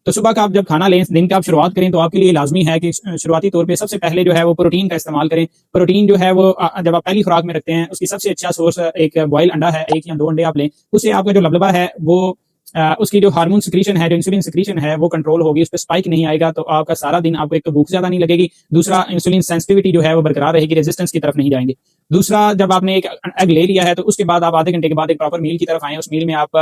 तो सुबह का आप जब खाना लें, दिन का आप शुरुआत करें, तो आपके लिए लाज़मी है कि शुरुआती तौर पे सबसे पहले जो है वो प्रोटीन का इस्तेमाल करें। प्रोटीन जो है वो जब आप पहली खुराक में रखते हैं, उसकी सबसे अच्छा सोर्स एक बॉयल अंडा है, 1 या 2 अंडे आप लें। उससे आपका जो लबलबा है वो उसकी जो हार्मोन सिक्रीशन है, जो इंसुलिन सिक्रीशन है वो कंट्रोल होगी, उस पे स्पाइक नहीं आएगा, तो आपका सारा दिन आपको एक तो भूख ज़्यादा नहीं लगेगी, दूसरा इंसुलिन सेंसिटिविटी जो है वो बरकरार रहेगी, रेजिस्टेंस की तरफ नहीं जाएँगे। दूसरा, जब आपने एक एग ले लिया है, तो उसके बाद आप आधे घंटे के बाद एक प्रॉपर मील की तरफ आएँ। उस मील में आप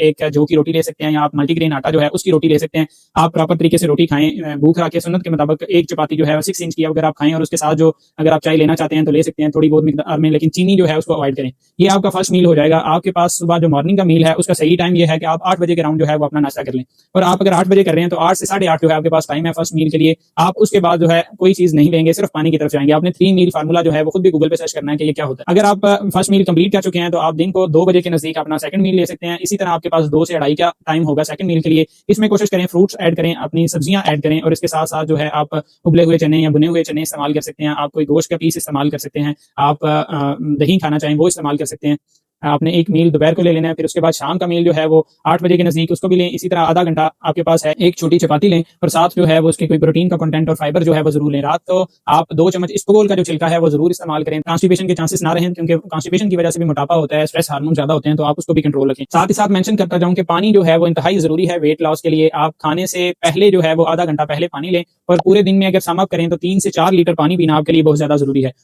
एक जौ की रोटी ले सकते हैं या आप मल्टीग्रेन आटा जो है उसकी रोटी ले सकते हैं। आप प्रॉपर तरीके से रोटी खाएँ, भूख रख के सुन्नत के मुताबिक एक चपाती जो है वो 6 इंच की अगर आप खाएँ और उसके साथ जो अगर आप चाय लेना चाहते हैं तो ले सकते हैं थोड़ी बहुत मिकदार में, लेकिन चीनी जो है उसको अवॉइड करें। ये आपका फर्स्ट मील हो जाएगा। आपके पास सुबह जो मॉर्निंग का मील है उसका सही टाइम ये है कि आप 8 बजे के अराउंड जो है वो अपना नाश्ता कर लें। और आप अगर 8 बजे कर रहे हैं तो 8 से साढ़े 8 जो है आपके पास टाइम है फर्स्ट मील के लिए। आप उसके बाद जो है कोई चीज़ नहीं लेंगे, सिर्फ पानी की तरफ जाएँगे। आपने 3 मील फार्मूला जो है वो खुद भी गूगल पे सर्च करना है कि ये क्या होता है। अगर आप फर्स्ट मील कंप्लीट कर चुके हैं तो आप दिन को 2 बजे के नज़दीक अपना सेकंड मील ले सकते हैं। इसी तरह आपके पास 2 से ढाई का टाइम होगा सेकंड मील के लिए। इसमें कोशिश करें फ्रूट्स ऐड करें, अपनी सब्जियाँ ऐड करें और इसके साथ-साथ जो है आप उबले हुए चने या भुने हुए चने इस्तेमाल कर सकते हैं। आप कोई गोश्त का पीस इस्तेमाल कर सकते हैं। आप दही खाना चाहें वो इस्तेमाल कर सकते हैं। आपने एक मील दोपहर को ले लेना है, फिर उसके बाद शाम का मील जो है वो 8 बजे के नज़दीक उसको भी लें। इसी तरह आधा घंटा आपके पास है, एक छोटी चपाती लें और साथ जो है वो उसके कोई प्रोटीन का कंटेंट और फाइबर जो है वो ज़रूर लें। रात को आप 2 चम्मच इसबगोल का जो छिलका है वो ज़रूर इस्तेमाल करें। कॉन्स्टिपेशन के चांसेस ना रहें, क्योंकि कॉन्स्टिपेशन की वजह से भी मोटापा होता है, स्ट्रेस हार्मोन ज़्यादा होते हैं, तो आप उसको भी कंट्रोल रखें। साथ ही साथ मेंशन करता जाऊँ कि पानी जो है वो इंतहाई ज़रूरी है वेट लॉस के लिए। आप खाने से पहले जो है वो आधा घंटा पहले पानी लें और पूरे दिन में अगर सम अप करें तो 3 से 4 लीटर पानी पीना आपके लिए बहुत ज़्यादा ज़रूरी है।